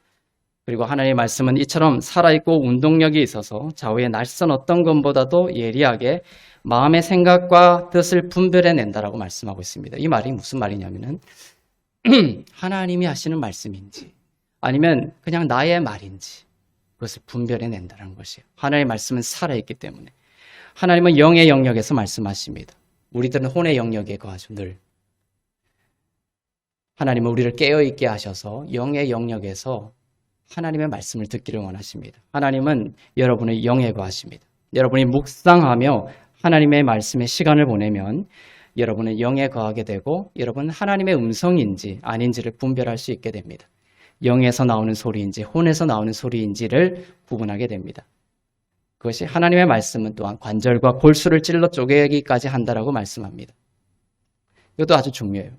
그리고 하나님의 말씀은 이처럼 살아있고 운동력이 있어서 좌우의 날선 어떤 검보다도 예리하게 마음의 생각과 뜻을 분별해낸다라고 말씀하고 있습니다. 이 말이 무슨 말이냐면은 하나님이 하시는 말씀인지 아니면 그냥 나의 말인지 그것을 분별해낸다는 것이에요. 하나님의 말씀은 살아있기 때문에. 하나님은 영의 영역에서 말씀하십니다. 우리들은 혼의 영역에 거하죠. 늘. 하나님은 우리를 깨어있게 하셔서 영의 영역에서 하나님의 말씀을 듣기를 원하십니다. 하나님은 여러분의 영에 거하십니다. 여러분이 묵상하며 하나님의 말씀에 시간을 보내면 여러분은 영에 거하게 되고 여러분은 하나님의 음성인지 아닌지를 분별할 수 있게 됩니다. 영에서 나오는 소리인지 혼에서 나오는 소리인지를 구분하게 됩니다. 그것이 하나님의 말씀은 또한 관절과 골수를 찔러 쪼개기까지 한다라고 말씀합니다. 이것도 아주 중요해요.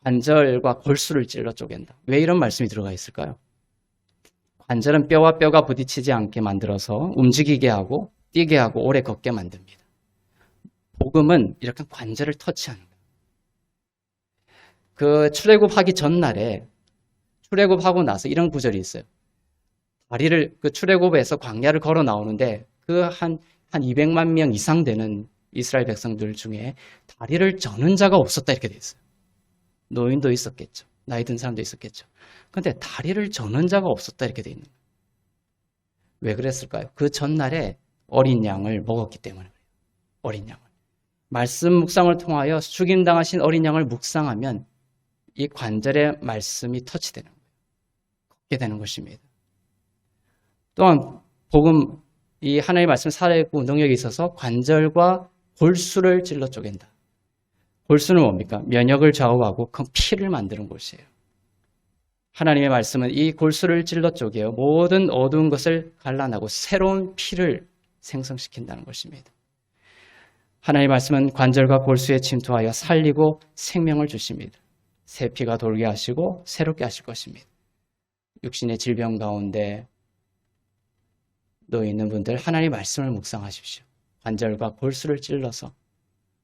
관절과 골수를 찔러 쪼갠다. 왜 이런 말씀이 들어가 있을까요? 관절은 뼈와 뼈가 부딪히지 않게 만들어서 움직이게 하고 뛰게 하고 오래 걷게 만듭니다. 복음은 이렇게 관절을 터치하는 거예요. 그 출애굽하기 전날에 출애굽하고 나서 이런 구절이 있어요. 다리를 그 출애굽에서 광야를 걸어 나오는데 그 한 200만 명 이상 되는 이스라엘 백성들 중에 다리를 저는 자가 없었다 이렇게 돼 있어요. 노인도 있었겠죠. 나이 든 사람도 있었겠죠. 그런데 다리를 저는 자가 없었다 이렇게 돼 있는 거예요. 왜 그랬을까요? 그 전날에 어린 양을 먹었기 때문에 그래요. 어린 양을. 말씀 묵상을 통하여 죽임당하신 어린 양을 묵상하면 이 관절의 말씀이 터치되는 거예요. 걷게 되는 것입니다. 또한 복음, 이 하나님의 말씀 살아있고 능력이 있어서 관절과 골수를 찔러 쪼갠다. 골수는 뭡니까? 면역을 좌우하고 그 피를 만드는 곳이에요. 하나님의 말씀은 이 골수를 찔러 쪼개어 모든 어두운 것을 갈라내고 새로운 피를 생성시킨다는 것입니다. 하나님의 말씀은 관절과 골수에 침투하여 살리고 생명을 주십니다. 새 피가 돌게 하시고 새롭게 하실 것입니다. 육신의 질병 가운데 놓여 있는 분들 하나님의 말씀을 묵상하십시오. 관절과 골수를 찔러서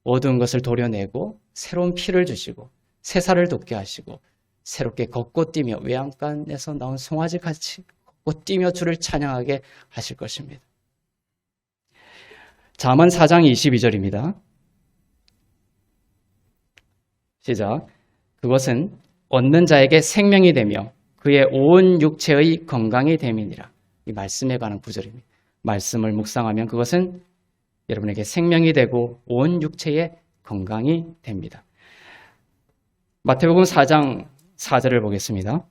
어두운 것을 도려내고 새로운 피를 주시고 새살을 돋게 하시고 새롭게 걷고 뛰며 외양간에서 나온 송아지같이 걷고 뛰며 주를 찬양하게 하실 것입니다. 잠언 4장 22절입니다. 시작. 그것은 얻는 자에게 생명이 되며 그의 온 육체의 건강이 됨이니라. 이 말씀에 관한 구절입니다. 말씀을 묵상하면 그것은 여러분에게 생명이 되고 온 육체의 건강이 됩니다. 마태복음 4장 4절을 보겠습니다.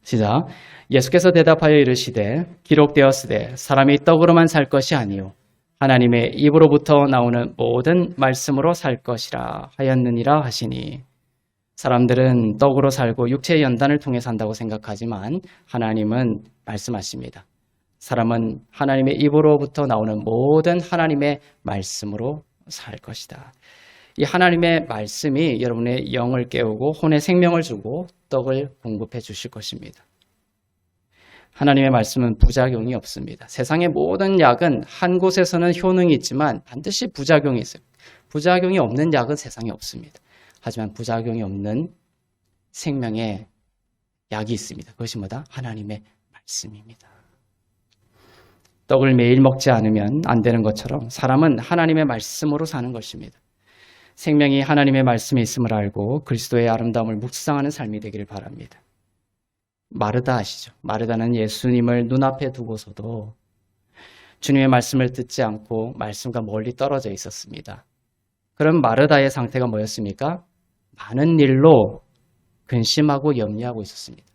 시작. 예수께서 대답하여 이르시되 기록되었으되 사람이 떡으로만 살 것이 아니요 하나님의 입으로부터 나오는 모든 말씀으로 살 것이라 하였느니라 하시니. 사람들은 떡으로 살고 육체의 연단을 통해 산다고 생각하지만 하나님은 말씀하십니다. 사람은 하나님의 입으로부터 나오는 모든 하나님의 말씀으로 살 것이다. 이 하나님의 말씀이 여러분의 영을 깨우고 혼의 생명을 주고 떡을 공급해 주실 것입니다. 하나님의 말씀은 부작용이 없습니다. 세상의 모든 약은 한 곳에서는 효능이 있지만 반드시 부작용이 있어요. 부작용이 없는 약은 세상에 없습니다. 하지만 부작용이 없는 생명의 약이 있습니다. 그것이 뭐다? 하나님의 말씀입니다. 떡을 매일 먹지 않으면 안 되는 것처럼 사람은 하나님의 말씀으로 사는 것입니다. 생명이 하나님의 말씀에 있음을 알고 그리스도의 아름다움을 묵상하는 삶이 되기를 바랍니다. 마르다 아시죠? 마르다는 예수님을 눈앞에 두고서도 주님의 말씀을 듣지 않고 말씀과 멀리 떨어져 있었습니다. 그럼 마르다의 상태가 뭐였습니까? 많은 일로 근심하고 염려하고 있었습니다.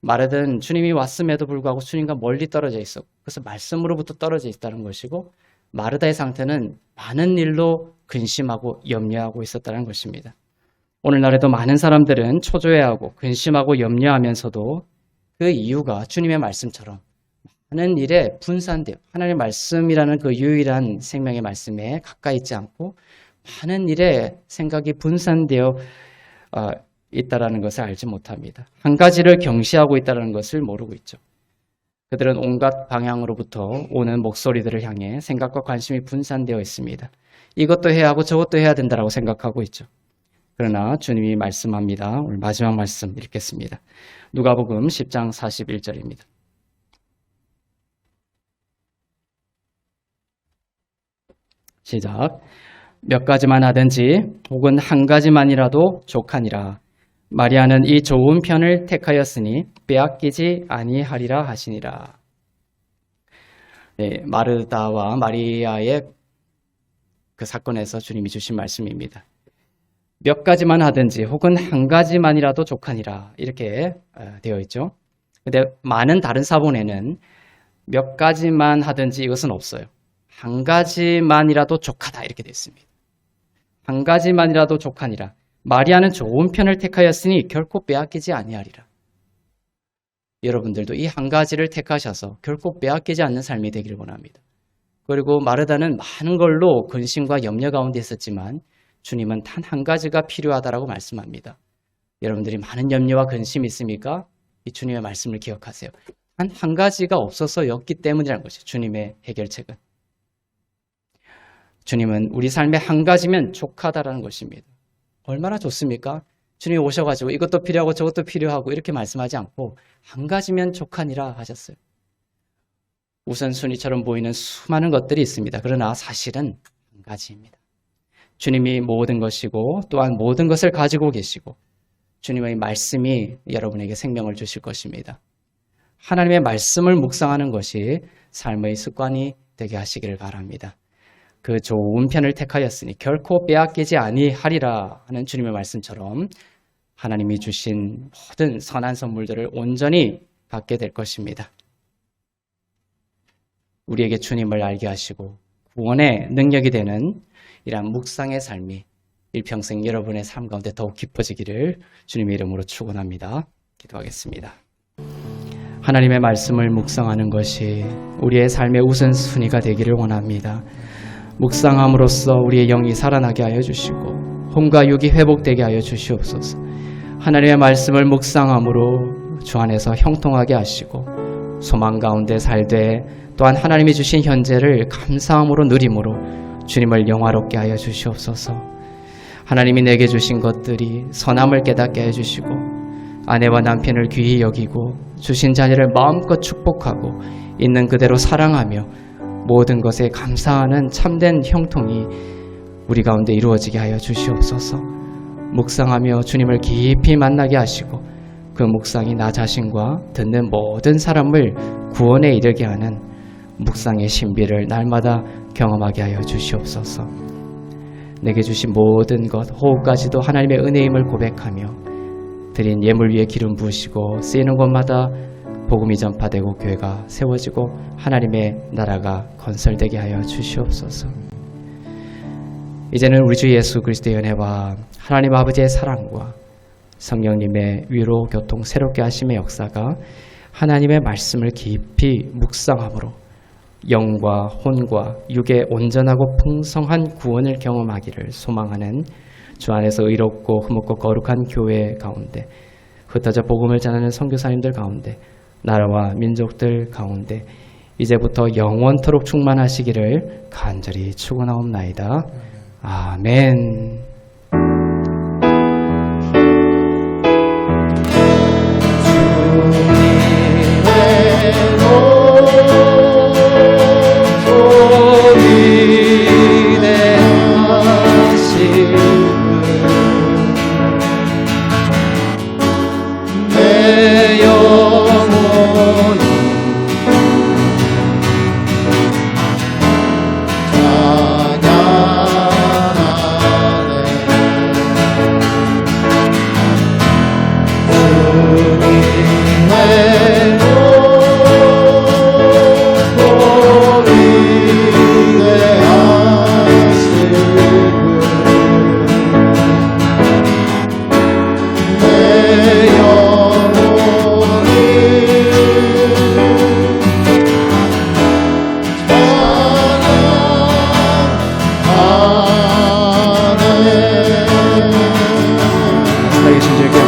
마르다는 주님이 왔음에도 불구하고 주님과 멀리 떨어져 있었고 그래서 말씀으로부터 떨어져 있다는 것이고 마르다의 상태는 많은 일로 근심하고 염려하고 있었다는 것입니다. 오늘날에도 많은 사람들은 초조해하고 근심하고 염려하면서도 그 이유가 주님의 말씀처럼 많은 일에 분산되어 하나님의 말씀이라는 그 유일한 생명의 말씀에 가까이 있지 않고 많은 일에 생각이 분산되어 있다는 것을 알지 못합니다. 한 가지를 경시하고 있다는 것을 모르고 있죠. 그들은 온갖 방향으로부터 오는 목소리들을 향해 생각과 관심이 분산되어 있습니다. 이것도 해야 하고 저것도 해야 된다고 생각하고 있죠. 그러나 주님이 말씀합니다. 오늘 마지막 말씀 읽겠습니다. 누가복음 10장 41절입니다. 시작. 몇 가지만 하든지 혹은 한 가지만이라도 족하니라. 마리아는 이 좋은 편을 택하였으니 빼앗기지 아니하리라 하시니라. 네, 마르다와 마리아의 그 사건에서 주님이 주신 말씀입니다. 몇 가지만 하든지 혹은 한 가지만이라도 족하니라 이렇게 되어 있죠. 근데 많은 다른 사본에는 몇 가지만 하든지 이것은 없어요. 한 가지만이라도 족하다 이렇게 되어 있습니다. 한 가지만이라도 족하니라. 마리아는 좋은 편을 택하였으니 결코 빼앗기지 아니하리라. 여러분들도 이 한 가지를 택하셔서 결코 빼앗기지 않는 삶이 되기를 원합니다. 그리고 마르다는 많은 걸로 근심과 염려 가운데 있었지만 주님은 단 한 가지가 필요하다라고 말씀합니다. 여러분들이 많은 염려와 근심이 있습니까? 이 주님의 말씀을 기억하세요. 단 한 가지가 없어서였기 때문이라는 것이 주님의 해결책은. 주님은 우리 삶의 한 가지면 족하다라는 것입니다. 얼마나 좋습니까? 주님이 오셔가지고 이것도 필요하고 저것도 필요하고 이렇게 말씀하지 않고 한 가지면 족하니라 하셨어요. 우선순위처럼 보이는 수많은 것들이 있습니다. 그러나 사실은 한 가지입니다. 주님이 모든 것이고 또한 모든 것을 가지고 계시고 주님의 말씀이 여러분에게 생명을 주실 것입니다. 하나님의 말씀을 묵상하는 것이 삶의 습관이 되게 하시기를 바랍니다. 그 좋은 편을 택하였으니 결코 빼앗기지 아니하리라 하는 주님의 말씀처럼 하나님이 주신 모든 선한 선물들을 온전히 받게 될 것입니다. 우리에게 주님을 알게 하시고 구원의 능력이 되는 이러한 묵상의 삶이 일평생 여러분의 삶 가운데 더욱 깊어지기를 주님의 이름으로 축원합니다. 기도하겠습니다. 하나님의 말씀을 묵상하는 것이 우리의 삶의 우선순위가 되기를 원합니다. 묵상함으로써 우리의 영이 살아나게 하여 주시고 혼과 육이 회복되게 하여 주시옵소서. 하나님의 말씀을 묵상함으로 주 안에서 형통하게 하시고 소망 가운데 살되 또한 하나님이 주신 현재를 감사함으로 누림으로 주님을 영화롭게 하여 주시옵소서. 하나님이 내게 주신 것들이 선함을 깨닫게 해주시고 아내와 남편을 귀히 여기고 주신 자녀를 마음껏 축복하고 있는 그대로 사랑하며 모든 것에 감사하는 참된 형통이 우리 가운데 이루어지게 하여 주시옵소서. 묵상하며 주님을 깊이 만나게 하시고 그 묵상이 나 자신과 듣는 모든 사람을 구원에 이르게 하는 묵상의 신비를 날마다 경험하게 하여 주시옵소서. 내게 주신 모든 것, 호흡까지도 하나님의 은혜임을 고백하며 드린 예물 위에 기름 부으시고 쓰이는 곳마다 복음이 전파되고 교회가 세워지고 하나님의 나라가 건설되게 하여 주시옵소서. 이제는 우리 주 예수 그리스도의 은혜와 하나님 아버지의 사랑과 성령님의 위로 교통 새롭게 하심의 역사가 하나님의 말씀을 깊이 묵상함으로 영과 혼과 육의 온전하고 풍성한 구원을 경험하기를 소망하는 주 안에서 의롭고 흠없고 거룩한 교회 가운데 흩어져 복음을 전하는 선교사님들 가운데 나라와 민족들 가운데 이제부터 영원토록 충만하시기를 간절히 축원하옵나이다. 아멘. 살아계신 주께